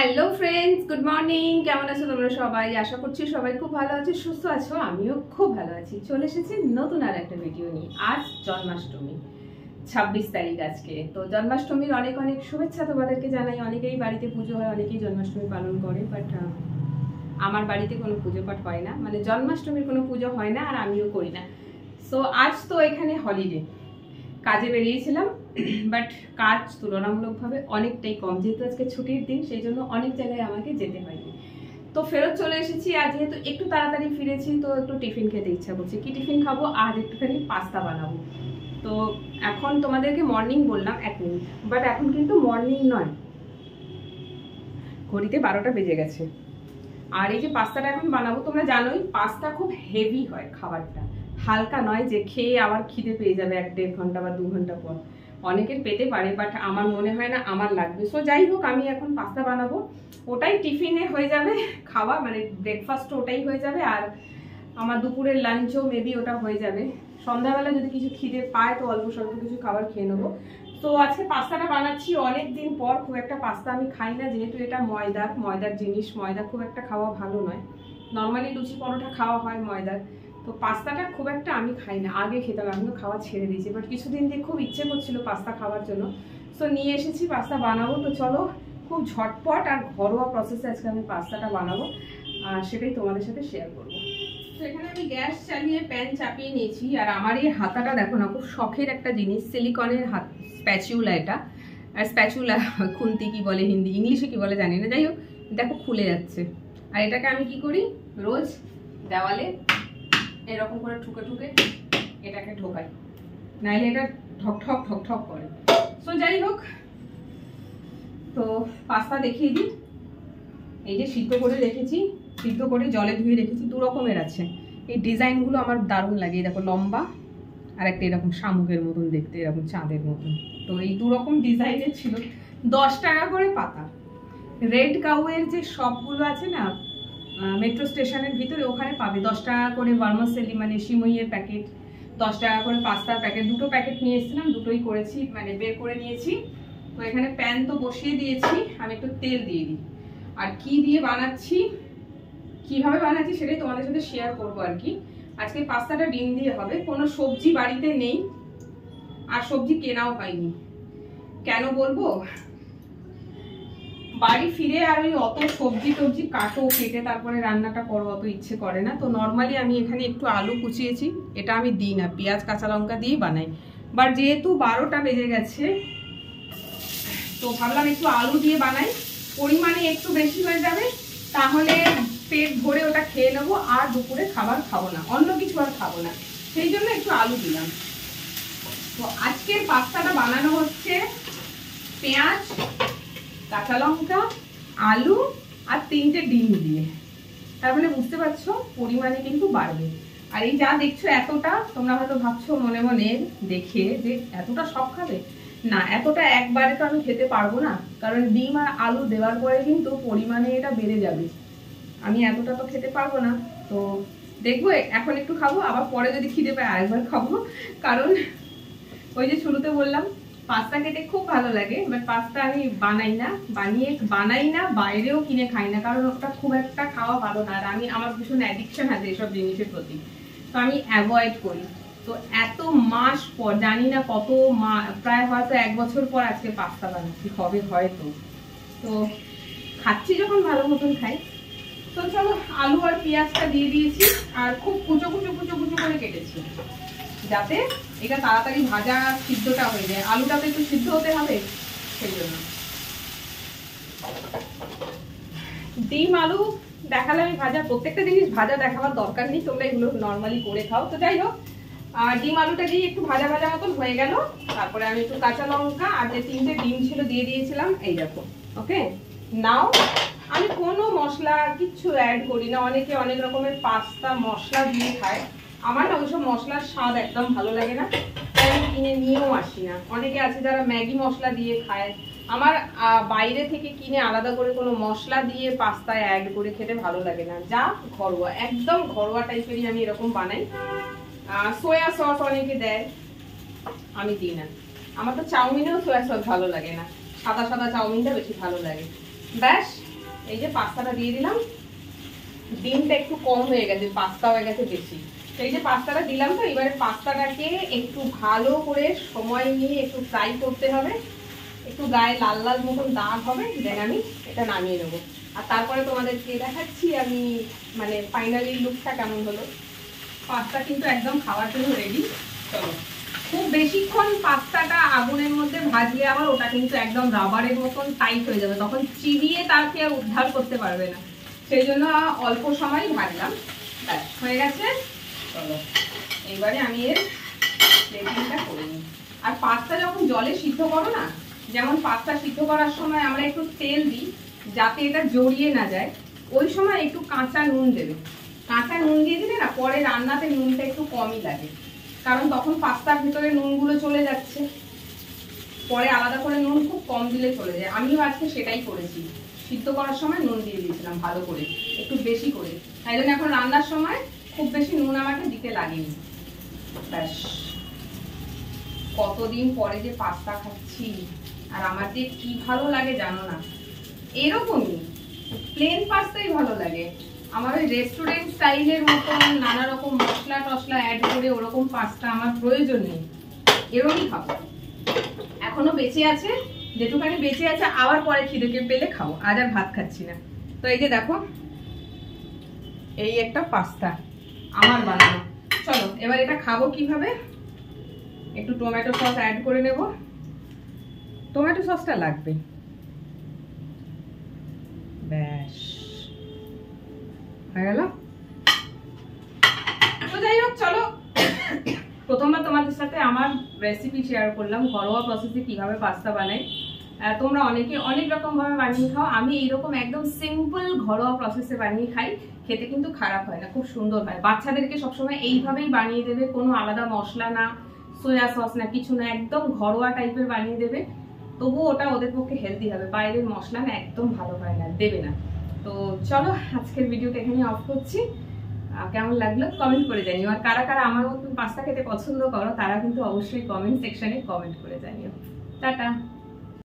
Hello friends, good morning. কেমন আছো তোমরা সবাই? আশা করছি সবাই খুব ভালো আছো, সুস্থ আছো। আমিও খুব ভালো আছি। চলে এসেছি নতুন আর একটা ভিডিও নিয়ে। আজ জন্মাষ্টমী, 26 তারিখ আজকে। তো জন্মাষ্টমীর অনেক অনেক শুভেচ্ছা তোমাদেরকে জানাই। অনেকেই বাড়িতে পুজো হয়, অনেকেই জন্মাষ্টমী পালন করে, বাট আমার বাড়িতে কোনো পুজো পাঠ হয় না, মানে জন্মাষ্টমীর কোনো পুজো হয় না, আর আমিও করি না। সো আজ তো এখানে হলিডে, কাজে বেরিয়েছিলাম, বাট কাজ তুলনামূলকভাবে অনেকটাই কম, যেহেতু আজকে ছুটির দিন, সেই জন্য অনেক জায়গায় আমাকে যেতে হয়নি। তো ফেরত চলে এসেছি। আর যেহেতু একটু তাড়াতাড়ি ফিরেছি, তো একটু টিফিন খেতে ইচ্ছা করছে। কি টিফিন খাবো? আর একটুখানি পাস্তা বানাবো। তো এখন তোমাদেরকে মর্নিং বললাম 1 মিনিট, বাট এখন কিন্তু মর্নিং নয়, ঘড়িতে 12টা বেজে গেছে। আর এই যে পাস্তাটা এখন বানাবো, তোমরা জানোই পাস্তা খুব হেভি হয়, খাবারটা হালকা নয় যে খেয়ে আবার খিদে পেয়ে যাবে 1-1.5 ঘন্টা বা 2 ঘন্টা পর। অনেকের পেতে পারে, বাট আমার মনে হয় না আমার লাগবে। সো যাই হোক, আমি এখন পাস্তা বানাবো, ওটাই টিফিনে হয়ে যাবে খাওয়া, মানে ব্রেকফাস্ট ওটাই হয়ে যাবে। আর আমার দুপুরের লাঞ্চও মেবি ওটা হয়ে যাবে। সন্ধ্যাবেলা যদি কিছু খিদে পায় তো অল্প স্বল্প কিছু খাবার খেয়ে নেবো। তো আজকে পাস্তাটা বানাচ্ছি অনেক দিন পর। খুব একটা পাস্তা আমি খাই না, যেহেতু এটা ময়দার জিনিস। ময়দা খুব একটা খাওয়া ভালো নয়। নর্মালি লুচি পরোটা খাওয়া হয় ময়দার, তো পাস্তাটা খুব একটা আমি খাই না। আগে খেতাম, আমি তো খাওয়া ছেড়ে দিয়েছি, বাট কিছুদিন দিয়ে খুব ইচ্ছে করছিল পাস্তা খাওয়ার জন্য। সো নিয়ে এসেছি, পাস্তা বানাবো। তো চলো, খুব ঝটপট আর ঘরোয়া প্রসেসে আজকে আমি পাস্তাটা বানাবো, আর সেটাই তোমাদের সাথে শেয়ার করবো। তো এখানে আমি গ্যাস চালিয়ে প্যান চাপিয়ে নিয়েছি। আর আমার এই হাতাটা দেখো না, খুব শখের একটা জিনিস, সিলিকনের হাত, স্প্যাচুলা এটা। আর স্প্যাচুলা, খুন্তি কি বলে হিন্দি, ইংলিশে কি বলে জানি না, যাই হোক দেখো খুলে যাচ্ছে। আর এটাকে আমি কি করি, রোজ দেওয়ালে এরকম করে ঠুকে ঠুকে এটাকে ঢোকাই, নাইলে এটা ঠক ঠক ঠক ঠক করে। সো যাই হোক, তো পাস্তা দেখিয়ে দিই। এই যে সিদ্ধ করে রেখেছি, সিদ্ধ করে জলে ধুয়ে রেখেছি। 2 রকমের আছে। এই ডিজাইনগুলো আমার দারুণ লাগে। দেখো লম্বা, আর একটা এরকম শামুকের মতন দেখতে, এরকম চাঁদের মতন। তো এই 2 রকম ডিজাইনের ছিল। 10 টাকা করে পাতা। রেড কাউয়ের যে শপগুলো আছে না মেট্রো স্টেশনের ভিতরে, ওখানে পাবে 10 টাকা করে ভার্মাসেলি, মানে সিমইয়ের প্যাকেট, 10 টাকা করে পাস্তার প্যাকেট। 2টো প্যাকেট নিয়ে এসেছিলাম, দুটোই করেছি, মানে বের করে নিয়েছি। তো এখানে প্যান তো বসিয়ে দিয়েছি, আমি একটু তেল দিয়ে দিই। আর কি দিয়ে বানাচ্ছি, কিভাবে বানাচ্ছি সেটাই তোমাদের সাথে শেয়ার করবো আর কি। আজকে পাস্তাটা ডিম দিয়ে হবে। কোনো সবজি বাড়িতে নেই, আর সবজি কেনাও হয়নি। কেন বলবো, বাড়ি ফিরে আর ওই অত সবজি টবজি কাটো, কেটে তারপরে রান্নাটা করো, অত ইচ্ছে করে না। তো নর্মালি আমি এখানে একটু আলু কুচিয়েছি, এটা আমি দিই না, পেঁয়াজ কাঁচা লঙ্কা দিয়েই বানাই। বাট যেহেতু 12টা বেজে গেছে, তো ভাবলাম একটু আলু দিয়ে বানাই। পরিমাণে একটু বেশি হয়ে যাবে, তাহলে পেট ভরে ওটা খেয়ে নেবো, আর দুপুরে খাবার খাবো না, অন্য কিছু আর খাবো না, সেই জন্য একটু আলু দিলাম। তো আজকের পাস্তাটা বানানো হচ্ছে পেঁয়াজ, কাঁচা লঙ্কা, আলু আর 3টে ডিম দিয়ে। তার মানে বুঝতে পারছো পরিমাণে কিন্তু বাড়বে। আর এই যা দেখছো এতটা, তোমরা হয়তো ভাবছো মনে মনে দেখে যে এতটা সব খাবে না, এতটা একবারে তো আমি খেতে পারবো না, কারণ ডিম আর আলু দেওয়ার পরে কিন্তু পরিমাণে এটা বেড়ে যাবে। আমি এতটা তো খেতে পারবো না। তো দেখবো, এখন একটু খাবো, আবার পরে যদি খিদে পায় আরেকবার খাবো। কারণ ওই যে শুরুতে বললাম, পাস্তা খেতে খুব ভালো লাগে, বাট পাস্তা আমি বানাই না, বাইরেও কিনে খাই না, কারণ ওটা খুব একটা খাওয়া ভালো না। আর আমার ভীষণ অ্যাডিকশন আছে এসব জিনিসের প্রতি, তো আমি অ্যাভয়েড করি। তো এত মাস পর, জানি না কত প্রায় হয়তো 1 বছর পর আজকে পাস্তা বানাচ্ছি, হবে হয়তো। তো খাচ্ছি যখন ভালো মতন খাই। তো চলো, আলু আর পেঁয়াজটা দিয়ে দিয়েছি, আর খুব কুচো কুচো কুচো কুচো করে কেটেছি, যাতে এটা তাড়াতাড়ি ভাজা সিদ্ধটা হয়ে যায়। আলুটা তো একটু সিদ্ধ হতে হবে, সেই জন্য। ডিম আলু দেখালে আমি ভাজা, প্রত্যেকটা জিনিস ভাজা দেখাবার দরকার নেই, তোমরা এগুলো নর্মালি করে খাও। তো যাই হোক, ডিম আলুটা দিয়ে একটু ভাজা ভাজা মতন হয়ে গেল। তারপরে আমি একটু কাঁচা লঙ্কা আর যে 3টে ডিম ছিল দিয়ে দিয়েছিলাম, এই দেখো। ওকে, নাও আমি কোনো মশলা কিচ্ছু অ্যাড করি না। অনেকে অনেক রকমের পাস্তা মশলা দিয়ে খায়, আমার না ওইসব মশলার স্বাদ একদম ভালো লাগে না, তাই আমি কিনে নিয়েও আসি না। অনেকে আছে যারা ম্যাগি মশলা দিয়ে খায়, আমার বাইরে থেকে কিনে আলাদা করে কোনো মশলা দিয়ে পাস্তায় অ্যাড করে খেতে ভালো লাগে না। যা ঘরোয়া, একদম ঘরোয়া টাইপেরই আমি এরকম বানাই। সোয়া সস অনেকে দেয়, আমি দিই না। আমার তো চাউমিনেও সোয়া সস ভালো লাগে না, সাদা সাদা চাউমিনটা বেশি ভালো লাগে। ব্যাস এই যে পাস্তাটা দিয়ে দিলাম। ডিমটা একটু কম হয়ে গেছে, পাস্তা হয়ে গেছে বেশি। এই যে পাস্তাটা দিলাম, তো এবারে পাস্তাটাকে একটু ভালো করে সময় নিয়ে একটু ফ্রাই করতে হবে, একটু গায়ে লাল লাল মতন দাগ হবে, দেন আমি এটা নামিয়ে নেবো। আর তারপরে তোমাদেরকে দেখাচ্ছি আমি মানে ফাইনালি লুকটা কেমন হলো। পাস্তা কিন্তু একদম খাওয়ার জন্য রেডি। চলো, খুব বেশিক্ষণ পাস্তাটা আগুনের মধ্যে ভাজলে আবার ওটা কিন্তু একদম রাবারের মতন টাইট হয়ে যাবে, তখন চিবিয়ে তাকে উদ্ধার করতে পারবে না। সেই জন্য অল্প সময় ভাজলাম, ব্যাস হয়ে গেছে। চলো এইবারে আমি এর প্লেটিংটা করে নিই। আর পাস্তা যখন জলে সিদ্ধ করো না, যেমন পাস্তা সিদ্ধ করার সময় আমরা একটু তেল দিই যাতে এটা জড়িয়ে না যায়, ওই সময় একটু কাঁচা নুন দেবে। কাঁচা নুন দিয়ে দিলে না পরে রান্নাতে নুনটা একটু কমই লাগে, কারণ তখন পাস্তার ভিতরে নুনগুলো চলে যাচ্ছে, পরে আলাদা করে নুন খুব কম দিলে চলে যায়। আমিও আজকে সেটাই করেছি, সিদ্ধ করার সময় নুন দিয়ে দিয়েছিলাম ভালো করে, একটু বেশি করে, তাই জন্য এখন রান্নার সময় খুব বেশি নুন আমাকে দিতে লাগেনি। ব্যাস, কতদিন পরে যে পাস্তা খাচ্ছি, আর আমার যে কি ভালো লাগে জানো না। এরকমই প্লেন পাস্তাই ভালো লাগে আমার, ওই রেস্টুরেন্ট স্টাইলের মতন নানা রকম মশলা টশলা অ্যাড করে ওরকম পাস্তা আমার প্রয়োজন নেই, এরকমই খাবো। এখনো বেঁচে আছে, যেটুখানি বেঁচে আছে আবার পরে খিদেকে পেলে খাবো, আজ আর ভাত খাচ্ছি না। তো এই যে দেখো, এই একটা পাস্তা আমার বানানো। চলো এবার এটা খাবো কিভাবে, একটু টমেটো সস অ্যাড করে নেব, টমেটো সসটা লাগবে। ব্যাস হয়ে গেল। তো যাই হোক, চলো প্রথমবার তোমাদের সাথে আমার রেসিপি শেয়ার করলাম, ঘরোয়া প্রসেসে কিভাবে পাস্তা বানাই। তোমরা অনেকে অনেক রকম ভাবে বানিয়ে খাও, আমি এইরকম একদম সিম্পল ঘরোয়া প্রসেসে বানিয়ে খাই, খেতে কিন্তু খারাপ হয় না, খুব সুন্দর হয়। বাচ্চাদেরকে সবসময় এইভাবেই বানিয়ে দেবে, কোনো আলাদা মশলা না, সোয়া সস না, কিছু না, একদম ঘরোয়া টাইপের বানিয়ে দেবে, তবু ওটা ওদের পক্ষে হেলদি হবে। বাইরের মশলা না একদম ভালো হয় না, দেবে না। তো চলো আজকের ভিডিওটা এখানে অফ করছি। কেমন লাগলো কমেন্ট করে জানিও, আর কারা কারা আমার মতন পাস্তা খেতে পছন্দ করো তারা কিন্তু অবশ্যই কমেন্ট সেকশনে কমেন্ট করে জানিও। টাটা।